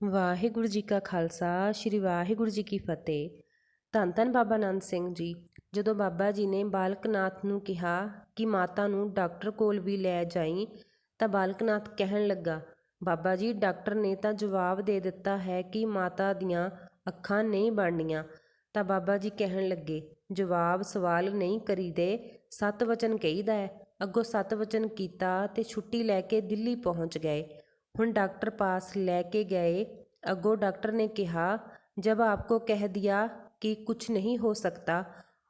ਵਾਹਿਗੁਰੂ ਜੀ ਕਾ ਖਾਲਸਾ ਸ਼੍ਰੀ ਵਾਹਿਗੁਰੂ ਜੀ ਕੀ ਫਤਿਹ। ਧੰਨ ਧੰਨ ਬਾਬਾ ਨੰਦ ਸਿੰਘ ਜੀ। ਜਦੋਂ ਬਾਬਾ ਜੀ ਨੇ ਬਾਲਕ ਨਾਥ ਨੂੰ ਕਿਹਾ ਕਿ ਮਾਤਾ ਨੂੰ ਡਾਕਟਰ ਕੋਲ ਵੀ ਲੈ ਜਾਈਂ, ਤਾਂ ਬਾਲਕ ਨਾਥ ਕਹਿਣ ਲੱਗਾ, ਬਾਬਾ ਜੀ ਡਾਕਟਰ ਨੇ ਤਾਂ ਜਵਾਬ ਦੇ ਦਿੱਤਾ ਹੈ ਕਿ ਮਾਤਾ ਦੀਆਂ ਅੱਖਾਂ ਨਹੀਂ ਬਣਨੀਆਂ। ਤਾਂ ਬਾਬਾ ਜੀ ਕਹਿਣ ਲੱਗੇ, ਜਵਾਬ ਸਵਾਲ ਨਹੀਂ ਕਰੀਦੇ, 7 ਵਚਨ ਕਹੀਦਾ ਹੈ। ਅੱਗੋਂ 7 ਵਚਨ ਕੀਤਾ ਤੇ ਛੁੱਟੀ ਲੈ ਕੇ ਦਿੱਲੀ ਪਹੁੰਚ ਗਏ। ਹੁਣ डॉक्टर पास लेके गए। अगो डॉक्टर ने कहा, जब आपको कह दिया कि कुछ नहीं हो सकता।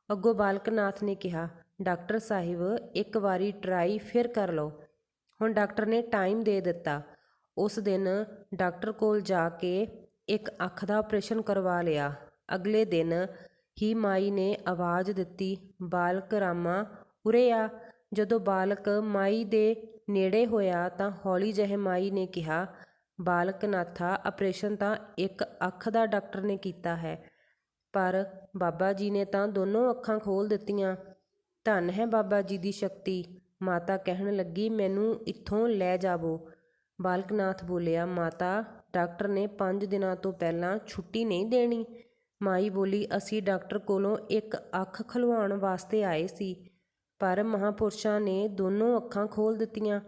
अगो बालक नाथ ने कहा, डॉक्टर साहिब एक बारी ट्राई फिर कर लो। हुण डॉक्टर ने टाइम दे दिता। उस दिन डॉक्टर कोल जाके एक अख दा ऑपरेशन करवा लिया। अगले दिन ही माई ने आवाज़ दिती, बालक रामा उरे आ। जदों बालक माई दे नेड़े होया ਤਾਂ हौली ਜਿਹੇ ਮਾਈ ने कहा, बालक नाथा ऑपरेशन ਤਾਂ एक अख ਦਾ डॉक्टर ने ਕੀਤਾ है, पर बाबा जी ने ਤਾਂ दोनों ਅੱਖਾਂ खोल ਦਿੱਤੀਆਂ। ਧੰਨ है बाबा जी ਦੀ शक्ति। माता कहन लगी, मैनू इत्थों लै जावो। बालक नाथ बोलिया, माता डॉक्टर ने 5 ਦਿਨਾਂ ਤੋਂ ਪਹਿਲਾਂ छुट्टी नहीं देनी। माई बोली, असी डॉक्टर कोलों एक अख खलवाउण वास्ते आए सी, पर महापुरुषां ने दोनों ਅੱਖਾਂ खोल ਦਿੱਤੀਆਂ।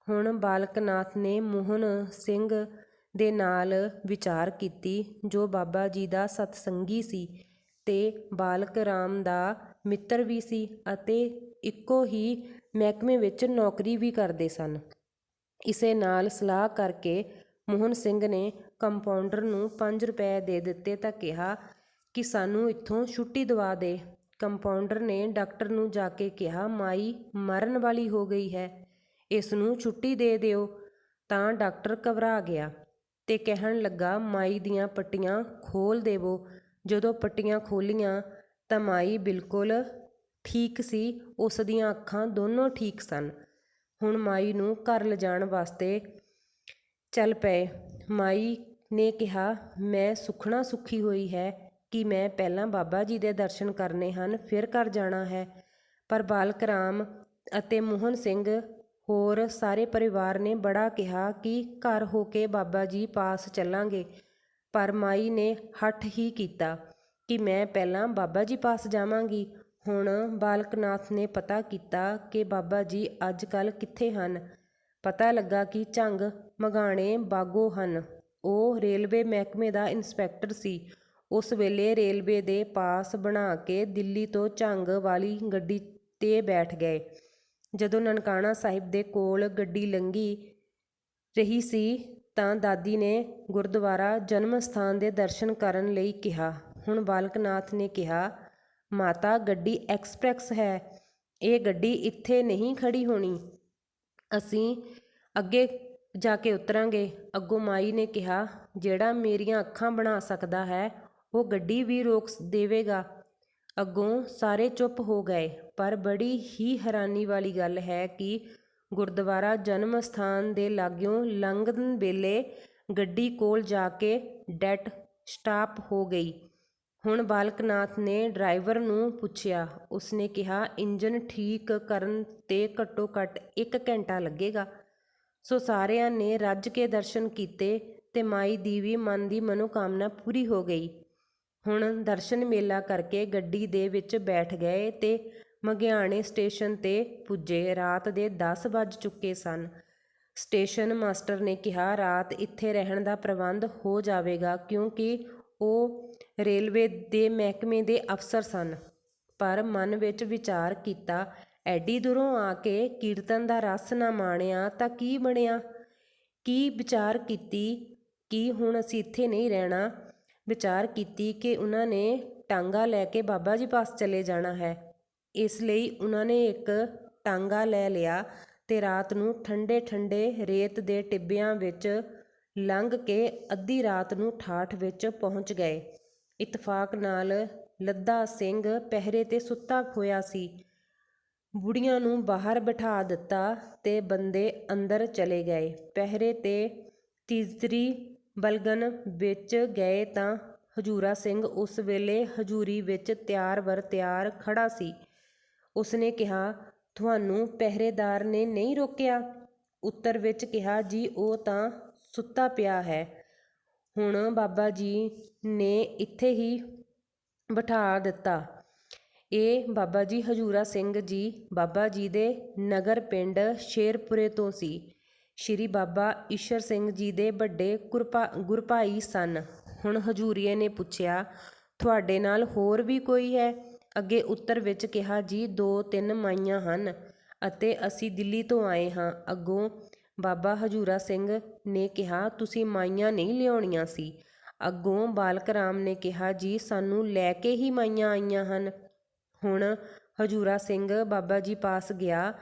ਹੁਣ ਬਾਲਕ ਨਾਥ ਨੇ ਮੋਹਨ ਸਿੰਘ ਦੇ ਨਾਲ ਵਿਚਾਰ ਕੀਤੀ, ਜੋ ਬਾਬਾ ਜੀ ਦਾ ਸਤਸੰਗੀ ਸੀ ਤੇ ਬਾਲਕ ਰਾਮ ਦਾ ਮਿੱਤਰ ਵੀ ਸੀ ਅਤੇ ਇੱਕੋ ਹੀ ਮਹਿਕਮੇ ਵਿੱਚ ਨੌਕਰੀ ਵੀ ਕਰਦੇ ਸਨ। ਇਸੇ ਨਾਲ ਸਲਾਹ ਕਰਕੇ ਮੋਹਨ ਸਿੰਘ ਨੇ ਕੰਪਾਊਂਡਰ ਨੂੰ 5 ਰੁਪਏ ਦੇ ਦਿੱਤੇ ਤਾਂ ਕਿਹਾ ਕਿ ਸਾਨੂੰ ਇੱਥੋਂ ਛੁੱਟੀ ਦਵਾ ਦੇ। ਕੰਪਾਊਂਡਰ ਨੇ ਡਾਕਟਰ ਨੂੰ ਜਾ ਕੇ ਕਿਹਾ, ਮਾਈ ਮਰਨ ਵਾਲੀ ਹੋ ਗਈ ਹੈ, ਇਸ ਨੂੰ ਛੁੱਟੀ ਦੇ ਦਿਓ। ਤਾਂ ਡਾਕਟਰ ਘਬਰਾ ਗਿਆ ਤੇ ਕਹਿਣ ਲੱਗਾ, ਮਾਈ ਦੀਆਂ ਪੱਟੀਆਂ ਖੋਲ੍ਹ ਦੇਵੋ। ਜਦੋਂ ਪੱਟੀਆਂ ਖੋਲ੍ਹੀਆਂ ਤਾਂ ਮਾਈ ਬਿਲਕੁਲ ਠੀਕ ਸੀ, ਉਸ ਦੀਆਂ ਅੱਖਾਂ ਦੋਨੋਂ ਠੀਕ ਸਨ। ਹੁਣ ਮਾਈ ਨੂੰ ਘਰ ਲਿਜਾਣ ਵਾਸਤੇ ਚੱਲ ਪਏ। ਮਾਈ ਨੇ ਕਿਹਾ, ਮੈਂ ਸੁਖਣਾ ਸੁਖੀ ਹੋਈ ਹੈ ਕਿ ਮੈਂ ਪਹਿਲਾਂ ਬਾਬਾ ਜੀ ਦੇ ਦਰਸ਼ਨ ਕਰਨੇ ਹਨ, ਫਿਰ ਘਰ ਜਾਣਾ ਹੈ। ਪਰ ਬਾਲਕ ਰਾਮ ਅਤੇ ਮੋਹਨ ਸਿੰਘ ਹੋਰ ਸਾਰੇ ਪਰਿਵਾਰ ਨੇ ਬੜਾ ਕਿਹਾ ਕਿ ਘਰ ਹੋ ਕੇ ਬਾਬਾ ਜੀ ਪਾਸ ਚੱਲਾਂਗੇ, ਪਰ ਮਾਈ ਨੇ ਹੱਠ ਹੀ ਕੀਤਾ ਕਿ ਮੈਂ ਪਹਿਲਾਂ ਬਾਬਾ ਜੀ ਪਾਸ ਜਾਵਾਂਗੀ। ਹੁਣ ਬਾਲਕ ਨਾਥ ਨੇ ਪਤਾ ਕੀਤਾ ਕਿ ਬਾਬਾ ਜੀ ਅੱਜ ਕੱਲ੍ਹ ਕਿੱਥੇ ਹਨ। ਪਤਾ ਲੱਗਾ ਕਿ ਝੰਗ ਮਗਾਣੇ ਬਾਗੋ ਹਨ। ਉਹ ਰੇਲਵੇ ਮਹਿਕਮੇ ਦਾ ਇੰਸਪੈਕਟਰ ਸੀ। ਉਸ ਵੇਲੇ ਰੇਲਵੇ ਦੇ ਪਾਸ ਬਣਾ ਕੇ ਦਿੱਲੀ ਤੋਂ ਝੰਗ ਵਾਲੀ ਗੱਡੀ 'ਤੇ ਬੈਠ ਗਏ। ਜਦੋਂ ਨਨਕਾਣਾ ਸਾਹਿਬ ਦੇ ਕੋਲ ਗੱਡੀ ਲੰਘੀ ਰਹੀ ਸੀ ਤਾਂ ਦਾਦੀ ਨੇ ਗੁਰਦੁਆਰਾ ਜਨਮ ਸਥਾਨ ਦੇ ਦਰਸ਼ਨ ਕਰਨ ਲਈ ਕਿਹਾ। ਹੁਣ ਬਾਲਕ ਨਾਥ ਨੇ ਕਿਹਾ, ਮਾਤਾ ਗੱਡੀ ਐਕਸਪ੍ਰੈਸ ਹੈ, ਇਹ ਗੱਡੀ ਇੱਥੇ ਨਹੀਂ ਖੜੀ ਹੋਣੀ, ਅਸੀਂ ਅੱਗੇ ਜਾ ਕੇ ਉਤਰਾਂਗੇ। ਅੱਗੋਂ ਮਾਈ ਨੇ ਕਿਹਾ, ਜਿਹੜਾ ਮੇਰੀਆਂ ਅੱਖਾਂ ਬਣਾ ਸਕਦਾ ਹੈ ਉਹ ਗੱਡੀ ਵੀ ਰੋਕ ਦੇਵੇਗਾ। ਅੱਗੋਂ ਸਾਰੇ ਚੁੱਪ ਹੋ ਗਏ। ਪਰ ਬੜੀ ਹੀ ਹੈਰਾਨੀ ਵਾਲੀ ਗੱਲ ਹੈ ਕਿ ਗੁਰਦੁਆਰਾ ਜਨਮ ਸਥਾਨ ਦੇ ਲਾਗਿਓਂ ਲੰਘਣ ਵੇਲੇ ਗੱਡੀ ਕੋਲ ਜਾ ਕੇ ਡੈਡ ਸਟਾਪ ਹੋ ਗਈ। ਹੁਣ ਬਾਲਕ ਨਾਥ ਨੇ ਡਰਾਈਵਰ ਨੂੰ ਪੁੱਛਿਆ। ਉਸਨੇ ਕਿਹਾ, ਇੰਜਨ ਠੀਕ ਕਰਨ 'ਤੇ ਘੱਟੋ ਘੱਟ 1 ਘੰਟਾ ਲੱਗੇਗਾ। ਸੋ ਸਾਰਿਆਂ ਨੇ ਰੱਜ ਕੇ ਦਰਸ਼ਨ ਕੀਤੇ ਤੇ ਮਾਈ ਦੀ ਵੀ ਮਨ ਦੀ ਮਨੋਕਾਮਨਾ ਪੂਰੀ ਹੋ ਗਈ। ਹੁਣ ਦਰਸ਼ਨ ਮੇਲਾ ਕਰਕੇ ਗੱਡੀ ਦੇ ਵਿੱਚ ਬੈਠ ਗਏ ਤੇ ਮਗਿਆਣੇ ਸਟੇਸ਼ਨ 'ਤੇ ਪੁੱਜੇ। ਰਾਤ ਦੇ 10 ਵੱਜ ਚੁੱਕੇ ਸਨ। ਸਟੇਸ਼ਨ ਮਾਸਟਰ ਨੇ ਕਿਹਾ, ਰਾਤ ਇੱਥੇ ਰਹਿਣ ਦਾ ਪ੍ਰਬੰਧ ਹੋ ਜਾਵੇਗਾ, ਕਿਉਂਕਿ ਉਹ ਰੇਲਵੇ ਦੇ ਮਹਿਕਮੇ ਦੇ ਅਫਸਰ ਸਨ। ਪਰ ਮਨ ਵਿੱਚ ਵਿਚਾਰ ਕੀਤਾ, ਐਡੀ ਦੂਰੋਂ ਆ ਕੇ ਕੀਰਤਨ ਦਾ ਰਸ ਨਾ ਮਾਣਿਆ ਤਾਂ ਕੀ ਬਣਿਆ। ਕੀ ਵਿਚਾਰ ਕੀਤੀ ਕਿ ਹੁਣ ਅਸੀਂ ਇੱਥੇ ਨਹੀਂ ਰਹਿਣਾ। ਵਿਚਾਰ ਕੀਤੀ ਕਿ ਉਹਨਾਂ ਨੇ ਟਾਂਗਾ ਲੈ ਕੇ ਬਾਬਾ ਜੀ ਪਾਸ ਚਲੇ ਜਾਣਾ ਹੈ। ਇਸ ਲਈ ਉਹਨਾਂ ਨੇ ਇੱਕ ਟਾਂਗਾ ਲੈ ਲਿਆ ਤੇ ਰਾਤ ਨੂੰ ਠੰਡੇ ਠੰਡੇ ਰੇਤ ਦੇ ਟਿੱਬਿਆਂ ਵਿੱਚ ਲੰਘ ਕੇ ਅੱਧੀ ਰਾਤ ਨੂੰ ਠਾਠ ਵਿੱਚ ਪਹੁੰਚ ਗਏ। ਇਤਫਾਕ ਨਾਲ ਲੱਦਾ ਸਿੰਘ ਪਹਿਰੇ 'ਤੇ ਸੁੱਤਾ ਹੋਇਆ ਸੀ। ਬੁੜੀਆਂ ਨੂੰ ਬਾਹਰ ਬਿਠਾ ਦਿੱਤਾ ਤੇ ਬੰਦੇ ਅੰਦਰ ਚਲੇ ਗਏ। ਪਹਿਰੇ 'ਤੇ ਤੀਸਰੀ ਬਲਗਨ ਵਿੱਚ ਗਏ ਤਾਂ ਹਜੂਰਾ ਸਿੰਘ ਉਸ ਵੇਲੇ ਹਜੂਰੀ ਵਿੱਚ ਤਿਆਰ ਬਰ ਤਿਆਰ ਖੜ੍ਹਾ ਸੀ। ਉਸਨੇ ਕਿਹਾ, ਤੁਹਾਨੂੰ ਪਹਿਰੇਦਾਰ ਨੇ ਨਹੀਂ ਰੋਕਿਆ। ਉੱਤਰ ਵਿੱਚ ਕਿਹਾ, ਜੀ ਉਹ ਤਾਂ ਸੁੱਤਾ ਪਿਆ ਹੈ, ਹੁਣ ਬਾਬਾ ਜੀ ਨੇ ਇੱਥੇ ਹੀ ਬਿਠਾ ਦਿੱਤਾ। ਇਹ ਬਾਬਾ ਜੀ ਹਜੂਰਾ ਸਿੰਘ ਜੀ ਬਾਬਾ ਜੀ ਦੇ ਨਗਰ ਪਿੰਡ ਸ਼ੇਰਪੁਰੇ ਤੋਂ ਸੀ। ਸ਼੍ਰੀ ਬਾਬਾ ਈਸ਼ਰ ਸਿੰਘ ਜੀ ਦੇ ਵੱਡੇ ਗੁਰਭਾਈ ਸਨ। ਹੁਣ ਹਜੂਰੀਏ ਨੇ ਪੁੱਛਿਆ, ਤੁਹਾਡੇ ਨਾਲ ਹੋਰ ਵੀ ਕੋਈ ਹੈ? ਅੱਗੇ ਉੱਤਰ ਵਿੱਚ ਕਿਹਾ, ਜੀ 2-3 ਮਾਈਆਂ ਹਨ ਅਤੇ ਅਸੀਂ ਦਿੱਲੀ ਤੋਂ ਆਏ ਹਾਂ। ਅੱਗੋਂ ਬਾਬਾ ਹਜੂਰਾ ਸਿੰਘ ਨੇ ਕਿਹਾ, ਤੁਸੀਂ ਮਾਈਆਂ ਨਹੀਂ ਲਿਆਉਣੀਆਂ ਸੀ। ਅੱਗੋਂ ਬਾਲਕ ਰਾਮ ਨੇ ਕਿਹਾ, ਜੀ ਸਾਨੂੰ ਲੈ ਕੇ ਹੀ ਮਾਈਆਂ ਆਈਆਂ ਹਨ। ਹੁਣ ਹਜੂਰਾ ਸਿੰਘ ਬਾਬਾ ਜੀ ਪਾਸ ਗਿਆ,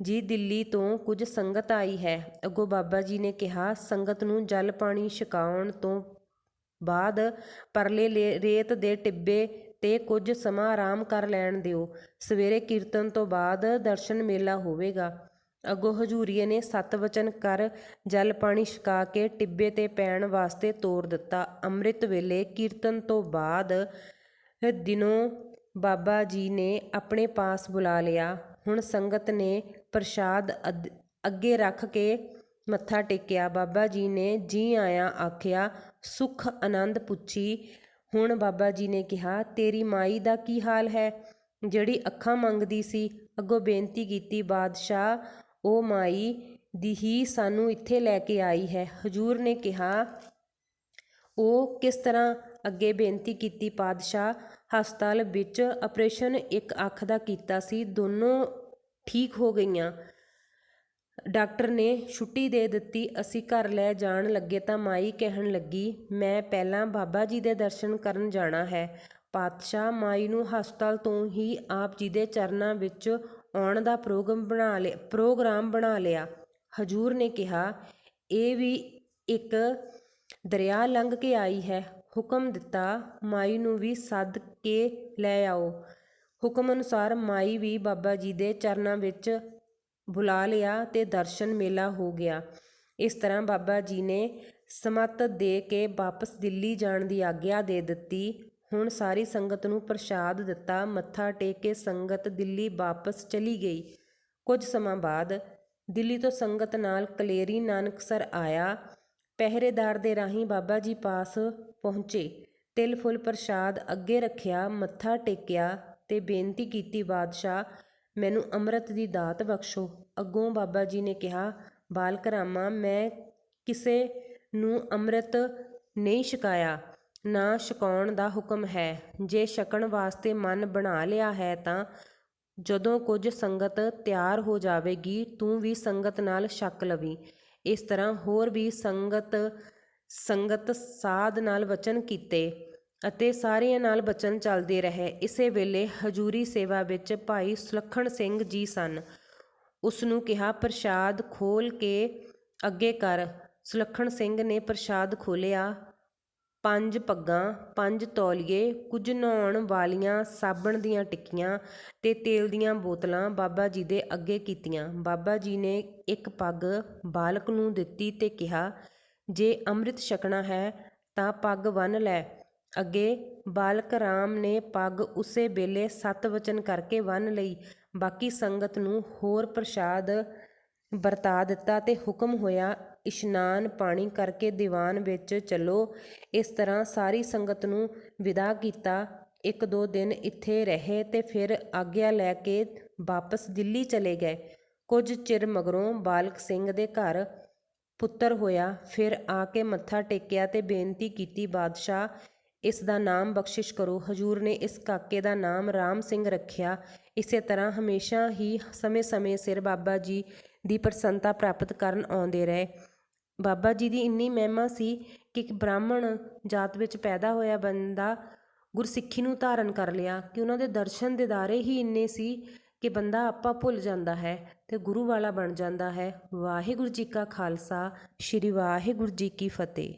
ਜੀ ਦਿੱਲੀ ਤੋਂ ਕੁਝ ਸੰਗਤ ਆਈ ਹੈ। ਅੱਗੋਂ ਬਾਬਾ ਜੀ ਨੇ ਕਿਹਾ, ਸੰਗਤ ਨੂੰ ਜਲ ਪਾਣੀ ਛਕਾਉਣ ਤੋਂ ਬਾਅਦ ਪਰਲੇ ਰੇਤ ਦੇ ਟਿੱਬੇ ਤੇ ਕੁਝ ਸਮਾਂ ਆਰਾਮ ਕਰ ਲੈਣ ਦਿਓ। ਸਵੇਰੇ ਕੀਰਤਨ ਤੋਂ ਬਾਅਦ ਦਰਸ਼ਨ ਮੇਲਾ ਹੋਵੇਗਾ। ਅੱਗੋਂ ਹਜੂਰੀਏ ਨੇ 7 ਵਚਨ ਕਰ ਜਲ ਪਾਣੀ ਛਕਾ ਕੇ ਟਿੱਬੇ ਤੇ ਪੈਣ ਵਾਸਤੇ ਤੋਰ ਦਿੱਤਾ। ਅੰਮ੍ਰਿਤ ਵੇਲੇ ਕੀਰਤਨ ਤੋਂ ਬਾਅਦ ਦਿਨੋਂ ਬਾਬਾ ਜੀ ਨੇ ਆਪਣੇ ਪਾਸ ਬੁਲਾ ਲਿਆ। ਹੁਣ ਸੰਗਤ ਨੇ ਪ੍ਰਸ਼ਾਦ ਅੱਗੇ ਰੱਖ ਕੇ ਮੱਥਾ ਟੇਕਿਆ। ਬਾਬਾ ਜੀ ਨੇ ਜੀ ਆਇਆਂ ਆਖਿਆ, ਸੁਖ ਆਨੰਦ ਪੁੱਛੀ। ਹੁਣ ਬਾਬਾ ਜੀ ਨੇ ਕਿਹਾ, ਤੇਰੀ ਮਾਈ ਦਾ ਕੀ ਹਾਲ ਹੈ, ਜਿਹੜੀ ਅੱਖਾਂ ਮੰਗਦੀ ਸੀ? ਅੱਗੋਂ ਬੇਨਤੀ ਕੀਤੀ, ਬਾਦਸ਼ਾਹ, ਉਹ ਮਾਈ ਦੀ ਹੀ ਸਾਨੂੰ ਇੱਥੇ ਲੈ ਕੇ ਆਈ ਹੈ। ਹਜੂਰ ਨੇ ਕਿਹਾ, ਉਹ ਕਿਸ ਤਰ੍ਹਾਂ? ਅੱਗੇ ਬੇਨਤੀ ਕੀਤੀ, ਪਾਤਸ਼ਾਹ, ਹਸਪਤਾਲ ਵਿੱਚ ਆਪਰੇਸ਼ਨ ਇੱਕ ਅੱਖ ਦਾ ਕੀਤਾ ਸੀ, ਦੋਨੋਂ ਠੀਕ ਹੋ ਗਈਆਂ। ਡਾਕਟਰ ਨੇ ਛੁੱਟੀ ਦੇ ਦਿੱਤੀ। ਅਸੀਂ ਘਰ ਲੈ ਜਾਣ ਲੱਗੇ ਤਾਂ ਮਾਈ ਕਹਿਣ ਲੱਗੀ, ਮੈਂ ਪਹਿਲਾਂ ਬਾਬਾ ਜੀ ਦੇ ਦਰਸ਼ਨ ਕਰਨ ਜਾਣਾ ਹੈ। ਪਾਤਸ਼ਾਹ, ਮਾਈ ਨੂੰ ਹਸਪਤਾਲ ਤੋਂ ਹੀ ਆਪ ਜੀ ਦੇ ਚਰਨਾਂ ਵਿੱਚ ਆਉਣ ਦਾ ਪ੍ਰੋਗਰਾਮ ਬਣਾ ਲਿਆ। ਹਜੂਰ ਨੇ ਕਿਹਾ, ਇਹ ਵੀ ਇੱਕ ਦਰਿਆ ਲੰਘ ਕੇ ਆਈ ਹੈ। ਹੁਕਮ ਦਿੱਤਾ, ਮਾਈ ਨੂੰ ਵੀ ਸੱਦ ਕੇ ਲੈ ਆਓ। ਹੁਕਮ ਅਨੁਸਾਰ ਮਾਈ ਵੀ ਬਾਬਾ ਜੀ ਦੇ ਚਰਨਾਂ ਵਿੱਚ ਬੁਲਾ ਲਿਆ ਤੇ ਦਰਸ਼ਨ ਮੇਲਾ ਹੋ ਗਿਆ। ਇਸ ਤਰ੍ਹਾਂ ਬਾਬਾ ਜੀ ਨੇ ਸਮਤ ਦੇ ਕੇ ਵਾਪਸ ਦਿੱਲੀ ਜਾਣ ਦੀ ਆਗਿਆ ਦੇ ਦਿੱਤੀ। ਹੁਣ ਸਾਰੀ ਸੰਗਤ ਨੂੰ ਪ੍ਰਸ਼ਾਦ ਦਿੱਤਾ। ਮੱਥਾ ਟੇਕ ਕੇ ਸੰਗਤ ਦਿੱਲੀ ਵਾਪਸ ਚਲੀ ਗਈ। ਕੁਝ ਸਮਾਂ ਬਾਅਦ ਦਿੱਲੀ ਤੋਂ ਸੰਗਤ ਨਾਲ ਕਲੇਰੀ ਨਾਨਕਸਰ ਆਇਆ। ਪਹਿਰੇਦਾਰ ਦੇ ਰਾਹੀਂ ਬਾਬਾ ਜੀ ਪਾਸ ਪਹੁੰਚੇ। ਤਿਲ ਫੁੱਲ ਪ੍ਰਸ਼ਾਦ ਅੱਗੇ ਰੱਖਿਆ, ਮੱਥਾ ਟੇਕਿਆ ਤੇ ਬੇਨਤੀ ਕੀਤੀ, ਬਾਦਸ਼ਾਹ, ਮੈਨੂੰ ਅੰਮ੍ਰਿਤ ਦੀ ਦਾਤ ਬਖਸ਼ੋ। ਅੱਗੋਂ ਬਾਬਾ ਜੀ ਨੇ ਕਿਹਾ, ਬਾਲਕ ਰਾਮਾ, ਮੈਂ ਕਿਸੇ ਨੂੰ ਅੰਮ੍ਰਿਤ ਨਹੀਂ ਛਕਾਇਆ, ਨਾ ਛਕਾਉਣ ਦਾ ਹੁਕਮ ਹੈ। ਜੇ ਛਕਣ ਵਾਸਤੇ ਮਨ ਬਣਾ ਲਿਆ ਹੈ ਤਾਂ ਜਦੋਂ ਕੁਝ ਸੰਗਤ ਤਿਆਰ ਹੋ ਜਾਵੇਗੀ, ਤੂੰ ਵੀ ਸੰਗਤ ਨਾਲ ਛਕ ਲਵੀਂ। ਇਸ ਤਰ੍ਹਾਂ ਹੋਰ ਵੀ ਸੰਗਤ ਸਾਧ ਨਾਲ ਵਚਨ ਕੀਤੇ ਅਤੇ ਸਾਰਿਆਂ ਨਾਲ ਵਚਨ ਚੱਲਦੇ ਰਹੇ। ਇਸੇ ਵੇਲੇ ਹਜੂਰੀ ਸੇਵਾ ਵਿੱਚ ਭਾਈ ਸੁਲੱਖਣ ਸਿੰਘ ਜੀ ਸਨ। ਉਸ ਨੂੰ ਕਿਹਾ, ਪ੍ਰਸ਼ਾਦ ਖੋਲ੍ਹ ਕੇ ਅੱਗੇ ਕਰ। ਸੁਲੱਖਣ ਸਿੰਘ ਨੇ ਪ੍ਰਸ਼ਾਦ ਖੋਲ੍ਹਿਆ। 5 ਪੱਗਾਂ, 5 ਤੌਲੀਏ, ਕੁਝ ਨਹਾਉਣ ਵਾਲੀਆਂ ਸਾਬਣ ਦੀਆਂ ਟਿੱਕੀਆਂ ਤੇ ਤੇਲ ਦੀਆਂ ਬੋਤਲਾਂ ਬਾਬਾ ਜੀ ਦੇ ਅੱਗੇ ਕੀਤੀਆਂ। ਬਾਬਾ ਜੀ ਨੇ ਇੱਕ ਪੱਗ ਬਾਲਕ ਨੂੰ ਦਿੱਤੀ ਤੇ ਕਿਹਾ, ਜੇ ਅੰਮ੍ਰਿਤ ਛਕਣਾ ਹੈ ਤਾਂ ਪੱਗ ਬੰਨ੍ਹ ਲੈ। ਅੱਗੇ ਬਾਲਕ ਰਾਮ ਨੇ ਪੱਗ ਉਸੇ ਵੇਲੇ 7 ਵਚਨ ਕਰਕੇ ਬੰਨ੍ਹ ਲਈ। ਬਾਕੀ ਸੰਗਤ ਨੂੰ ਹੋਰ ਪ੍ਰਸ਼ਾਦ ਵਰਤਾ ਦਿੱਤਾ ਤੇ ਹੁਕਮ ਹੋਇਆ, ਇਸ਼ਨਾਨ ਪਾਣੀ ਕਰਕੇ ਦੀਵਾਨ ਵਿੱਚ ਚੱਲੋ। ਇਸ ਤਰ੍ਹਾਂ ਸਾਰੀ ਸੰਗਤ ਨੂੰ ਵਿਦਾ ਕੀਤਾ। 1-2 ਦਿਨ ਇੱਥੇ ਰਹੇ ਤੇ ਫਿਰ ਆਗਿਆ ਲੈ ਕੇ ਵਾਪਸ ਦਿੱਲੀ ਚਲੇ ਗਏ। ਕੁਝ ਚਿਰ ਮਗਰੋਂ ਬਾਲਕ ਸਿੰਘ ਦੇ ਘਰ ਪੁੱਤਰ ਹੋਇਆ। ਫਿਰ ਆ ਕੇ ਮੱਥਾ ਟੇਕਿਆ ਤੇ ਬੇਨਤੀ ਕੀਤੀ, ਬਾਦਸ਼ਾਹ, ਇਸ ਦਾ ਨਾਮ ਬਖਸ਼ਿਸ਼ ਕਰੋ। ਹਜੂਰ ਨੇ ਇਸ ਕਾਕੇ ਦਾ ਨਾਮ ਰਾਮ ਸਿੰਘ ਰੱਖਿਆ। ਇਸੇ ਤਰ੍ਹਾਂ ਹਮੇਸ਼ਾ ਹੀ ਸਮੇਂ-ਸਮੇਂ ਸਿਰ ਬਾਬਾ ਜੀ ਦੀ ਪ੍ਰਸੰਨਤਾ ਪ੍ਰਾਪਤ ਕਰਨ ਆਉਂਦੇ ਰਹੇ। ਬਾਬਾ ਜੀ ਦੀ ਇੰਨੀ ਮਹਿਮਾ ਸੀ ਕਿ ਇੱਕ ਬ੍ਰਾਹਮਣ ਜਾਤ ਵਿੱਚ ਪੈਦਾ ਹੋਇਆ ਬੰਦਾ ਗੁਰਸਿੱਖੀ ਨੂੰ ਧਾਰਨ ਕਰ ਲਿਆ ਕਿ ਉਹਨਾਂ ਦੇ ਦਰਸ਼ਨ ਦਿਦਾਰੇ ਹੀ ਇੰਨੇ ਸੀ ਕਿ ਬੰਦਾ ਆਪਾ ਭੁੱਲ ਜਾਂਦਾ ਹੈ ਤੇ ਗੁਰੂ ਵਾਲਾ ਬਣ ਜਾਂਦਾ ਹੈ। ਵਾਹਿਗੁਰੂ ਜੀ ਕਾ ਖਾਲਸਾ, ਸ਼੍ਰੀ ਵਾਹਿਗੁਰੂ ਜੀ ਕੀ ਫਤਿਹ।